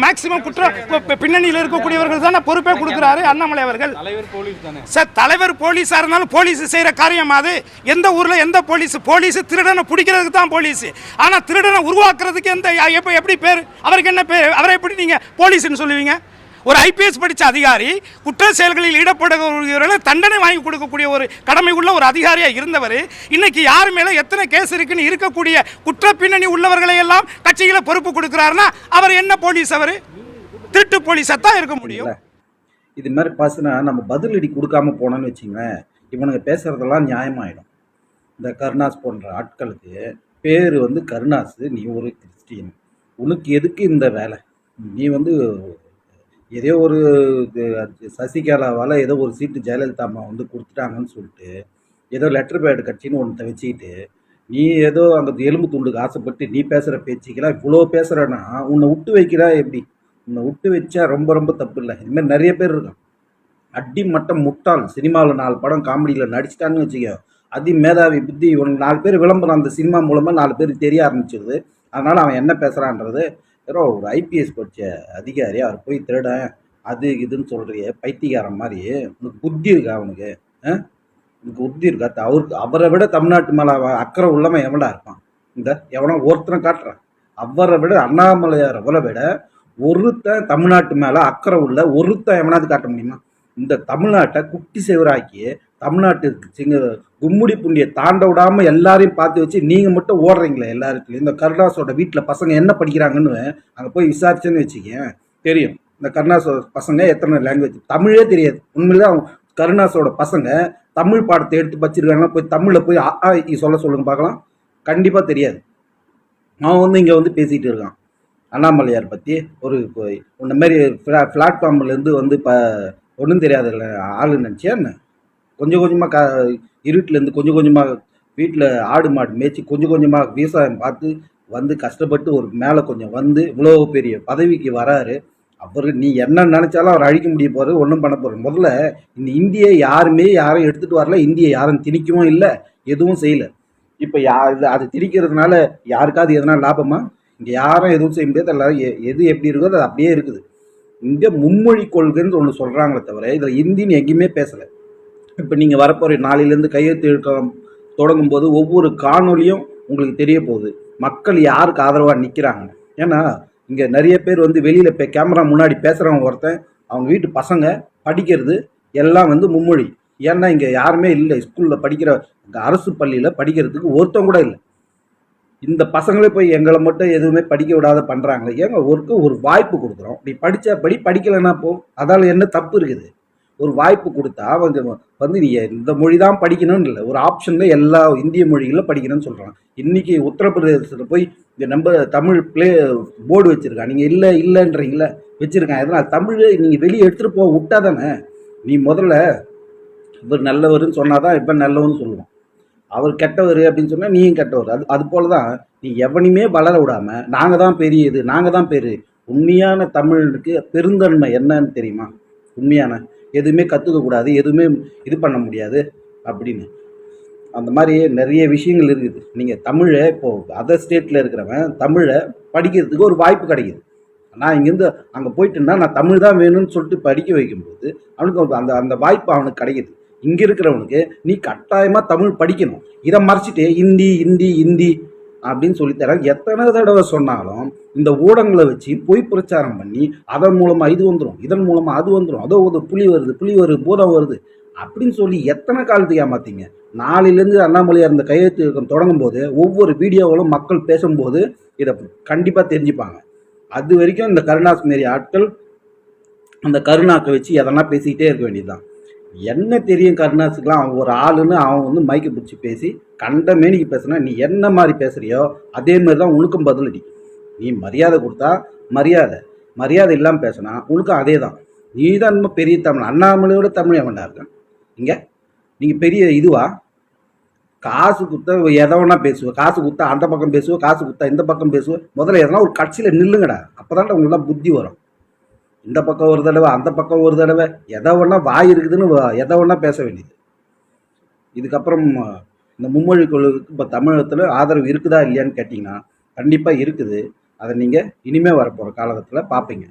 Maximum குற்ற பின்னணியில் இருக்கக்கூடியவர்கள் தானே பொறுப்பே கொடுக்குறாரு அண்ணாமலை அவர்கள். சார் தலைவர் போலீஸாக இருந்தாலும் போலீஸ் செய்கிற காரியம் அது. எந்த ஊரில் எந்த போலீஸ் திருடனை பிடிக்கிறதுக்கு தான் போலீஸ். ஆனால் திருடனை உருவாக்குறதுக்கு எப்படி பேர், அவருக்கு என்ன பேர், அவரை எப்படி நீங்கள் போலீஸ்ன்னு சொல்லுவீங்க? ஒரு ஐபிஎஸ் படித்த அதிகாரி குற்ற செயல்களில் ஈடுபடுகிறவர்களை தண்டனை வாங்கி கொடுக்கக்கூடிய ஒரு கடமை உள்ள ஒரு அதிகாரியாக இருந்தவர் இன்னைக்கு யார் மேலே எத்தனை கேஸ் இருக்குன்னு இருக்கக்கூடிய குற்ற பின்னணி உள்ளவர்களை எல்லாம் கட்சியில் பொறுப்பு கொடுக்குறாருன்னா அவர் என்ன போலீஸ்? அவர் திருட்டு போலீஸாக தான் இருக்க முடியும். இது மாதிரி பாசுனா நம்ம பதிலடி கொடுக்காம போனோன்னு வச்சுங்களேன், இவனுங்க பேசுறதெல்லாம் நியாயமாயிடும். இந்த கருணாஸ் போன்ற ஆட்களுக்கு பேர் வந்து கருணாஸ், நீ ஒரு கிறிஸ்டியன், உனக்கு எதுக்கு இந்த வேலை? நீ வந்து ஏதோ ஒரு சசிகலாவால் ஏதோ ஒரு சீட்டு ஜெயலலிதா அம்மா வந்து கொடுத்துட்டாங்கன்னு சொல்லிட்டு ஏதோ லெட்டர் பேட் கட்சின்னு ஒன்றத்தை வச்சுக்கிட்டு நீ ஏதோ அங்கே எலும்பு துண்டுக்கு ஆசைப்பட்டு நீ பேசுகிற பேச்சுக்கெல்லாம் இவ்வளோ பேசுகிறேன்னா உன்னை விட்டு வைக்கிறா எப்படி? உன்னை விட்டு வச்சா ரொம்ப ரொம்ப தப்பு இல்லை. இதுமாதிரி நிறைய பேர் இருக்கான். அடி மட்டம் முட்டாள், சினிமாவில் 4 படம் காமெடியில் நடிச்சிட்டான்னு வச்சுக்கோ, அதி மேதாவி புத்தி, இவனுக்கு 4 பேர் விளம்பரம் அந்த சினிமா மூலமாக 4 பேர் தெரிய ஆரம்பிச்சிருது. அதனால் அவன் என்ன பேசுகிறான்றது ஏதோ ஒரு ஐபிஎஸ் படித்த அதிகாரி அவர் போய் திருட அது இதுன்னு சொல்கிறிய பைத்தியக்காரன் மாதிரி. உனக்கு புத்தி இருக்கா? அவனுக்கு உனக்கு புத்தி இருக்கா? அவரை விட தமிழ்நாட்டு மேலே அக்கறை உள்ளவன் எவனா இருப்பான்? இந்த எவனோ ஒருத்தனை காட்டுறான். அவரை விட அண்ணாமலையாரை விட ஒருத்தன் தமிழ்நாட்டு மேலே அக்கறை உள்ள ஒருத்தன் எவனாவது காட்ட முடியுமா? இந்த தமிழ்நாட்டை குட்டி செவராக்கி தமிழ்நாட்டுக்கு கும்முடி புண்டியை தாண்ட விடாமல் எல்லாரையும் பார்த்து வச்சு நீங்கள் மட்டும் ஓடுறீங்களே எல்லாருக்குலையும். இந்த கருணாஸோட வீட்டில் பசங்க என்ன படிக்கிறாங்கன்னு அங்கே போய் விசாரிச்சுன்னு வச்சுக்கேன் தெரியும். இந்த கருணாஸோட பசங்க எத்தனை லாங்குவேஜ் தமிழே தெரியாது. உண்மையிலே அவங்க கருணாஸோட பசங்க தமிழ் பாடத்தை எடுத்து படிச்சிருக்காங்கன்னா போய் தமிழில் போய் சொல்ல சொல்லுங்க பார்க்கலாம். கண்டிப்பாக தெரியாது. அவன் வந்து இங்கே வந்து பேசிகிட்டு இருக்கான் அண்ணாமலையார் பற்றி. ஒரு இந்த மாதிரி பிளாட்ஃபார்ம்லேருந்து வந்து இப்போ ஒன்றும் தெரியாது ஆளு நினச்சியா என்ன? கொஞ்சம் கொஞ்சமாக இருட்டிலேருந்து கொஞ்சம் கொஞ்சமாக வீட்டில் ஆடு மாடு மேய்ச்சி கொஞ்சம் கொஞ்சமாக விவசாயம் பார்த்து வந்து கஷ்டப்பட்டு ஒரு மேலே கொஞ்சம் வந்து இவ்வளோ பெரிய பதவிக்கு வராரு. அவர் நீ என்ன நினச்சாலும் அவர் அழிக்க முடிய போகிறது, ஒன்றும் பண்ண போகிறது. முதல்ல இந்த இந்தியை யாரும் எடுத்துகிட்டு வரல, இந்தியை யாரும் திணிக்கவும் இல்லை, எதுவும் செய்யலை. இப்போ அது திணிக்கிறதுனால யாருக்காவது எதனா லாபமா? இங்கே யாரும் எதுவும் செய்ய முடியாது. எல்லாரும் எது எப்படி இருக்கோ அது அப்படியே இருக்குது. இங்கே மும்மொழி கொள்கைன்னு ஒன்று சொல்கிறாங்களே தவிர இதில் ஹிந்தின்னு எங்கேயுமே பேசலை. இப்போ நீங்கள் வரப்போகிற நாளிலேருந்து கையெழுத்து எடுக்க தொடங்கும் போது ஒவ்வொரு காணொலியும் உங்களுக்கு தெரிய போகுது மக்கள் யாருக்கு ஆதரவாக நிற்கிறாங்க. ஏன்னா இங்கே நிறைய பேர் வந்து வெளியில் இப்போ கேமரா முன்னாடி பேசுகிறவங்க ஒருத்தன் அவங்க வீட்டு பசங்க படிக்கிறது எல்லாம் வந்து மும்மொழி. ஏன்னா இங்கே யாருமே இல்லை ஸ்கூலில் படிக்கிற அரசு பள்ளியில் படிக்கிறதுக்கு ஒருத்தம் கூட இல்லை. இந்த பசங்களே போய் எங்களை மட்டும் எதுவுமே படிக்க விடாத பண்ணுறாங்களே. ஏங்க ஒரு வாய்ப்பு கொடுக்குறோம். நீ படித்தா படிக்கலைன்னா போ, அதால் என்ன தப்பு இருக்குது? ஒரு வாய்ப்பு கொடுத்தா வந்து நீ இந்த மொழி தான் படிக்கணும்னு இல்லை, ஒரு ஆப்ஷனில் எல்லா இந்திய மொழிகளில் படிக்கணும்னு சொல்கிறாங்க. இன்றைக்கி உத்தரப்பிரதேசத்தில் போய் இந்த நம்ம தமிழ் போர்டு வச்சுருக்கான். நீங்கள் இல்லைன்றீங்களே வச்சுருக்கான். எதனால் தமிழ் நீங்கள் வெளியே எடுத்துகிட்டு போக விட்டா தானே. நீ முதல்ல இவர் நல்லவர்னு சொன்னால் தான் இப்போ நல்லவன்னு சொல்லுவோம். அவர் கெட்டவர் அப்படின்னு சொன்னால் நீயும் கெட்டவர். அது போல தான் நீ எவனையுமே வளர விடாமல் நாங்கள் தான் பெரிய இது நாங்கள் தான் பெரிய. உண்மையான தமிழுக்கு பெருந்தன்மை என்னன்னு தெரியுமா? உண்மையான எதுவுமே கற்றுக்கக்கூடாது, எதுவுமே இது பண்ண முடியாது அப்படின்னு அந்த மாதிரி நிறைய விஷயங்கள் இருக்குது. நீங்கள் தமிழை இப்போது அதர் ஸ்டேட்டில் இருக்கிறவன் தமிழை படிக்கிறதுக்கு ஒரு வாய்ப்பு கிடைக்கிது. நான் இங்கேருந்து அங்கே போயிட்டுன்னா நான் தமிழ் தான் வேணும்னு சொல்லிட்டு படிக்க வைக்கும்போது அவனுக்கு அந்த வாய்ப்பு அவனுக்கு கிடைக்கிது. இங்கே இருக்கிறவனுக்கு நீ கட்டாயமாக தமிழ் படிக்கணும், இதை மறைச்சிட்டு ஹிந்தி ஹிந்தி ஹிந்தி அப்படின்னு சொல்லித்தராங்க. எத்தனை தடவை சொன்னாலும் இந்த ஊடகங்களை வச்சு பொய் பிரச்சாரம் பண்ணி அதன் மூலமாக இது வந்துடும், இதன் மூலமாக அது வந்துடும், அதோ ஒரு புலி வருது பூதம் வருது அப்படின்னு சொல்லி எத்தனை காலத்துக்கு ஏமாத்தீங்க. நாளிலேருந்து அண்ணாமலையார் இந்த கையெழுத்து இயக்கம் தொடங்கும் போது ஒவ்வொரு வீடியோவிலும் மக்கள் பேசும்போது இதை கண்டிப்பாக தெரிஞ்சுப்பாங்க. அது வரைக்கும் இந்த கருணாஸ் மாரி ஆட்கள் அந்த கருணாக்கை வச்சு எதனா பேசிக்கிட்டே இருக்க வேண்டியதுதான். என்ன தெரியும் கருணாஸுக்கெலாம்? அவன் ஒரு ஆளுன்னு அவன் வந்து மைக்கை பிடிச்சி பேசி கண்ட மேனிக்கு பேசுனா நீ என்ன மாதிரி பேசுகிறியோ அதே மாதிரி தான் உனக்கும் பதிலடி. நீ மரியாதை கொடுத்தா மரியாதை இல்லாமல் பேசினா உனக்கும் அதே தான். நீ தான் இன்னும் பெரிய தமிழ், அண்ணாமலையோட தமிழ் எவன்டா இருக்கான் இங்கே? நீங்கள் பெரிய இதுவா? காசு கொடுத்தா எதை வேணா பேசுவேன், காசு கொடுத்தா அந்த பக்கம் பேசுவேன், காசு கொடுத்தா இந்த பக்கம் பேசுவேன். முதல்ல எதனா ஒரு கட்சியில் நில்லுங்கடா, அப்போ தான் உங்களெலாம் புத்தி வரும். இந்த பக்கம் ஒரு தடவை அந்த பக்கம் ஒரு தடவை எதை ஒன்றா வாய் இருக்குதுன்னு எதை ஒன்றா பேச வேண்டியது. இதுக்கப்புறம் இந்த மும்மொழி கொள்கைக்கு இப்போ தமிழகத்தில் ஆதரவு இருக்குதா இல்லையான்னு கேட்டிங்கன்னா கண்டிப்பாக இருக்குது. அதை நீங்கள் இனிமே வரப்போகிற காலகட்டத்தில் பார்ப்பீங்க.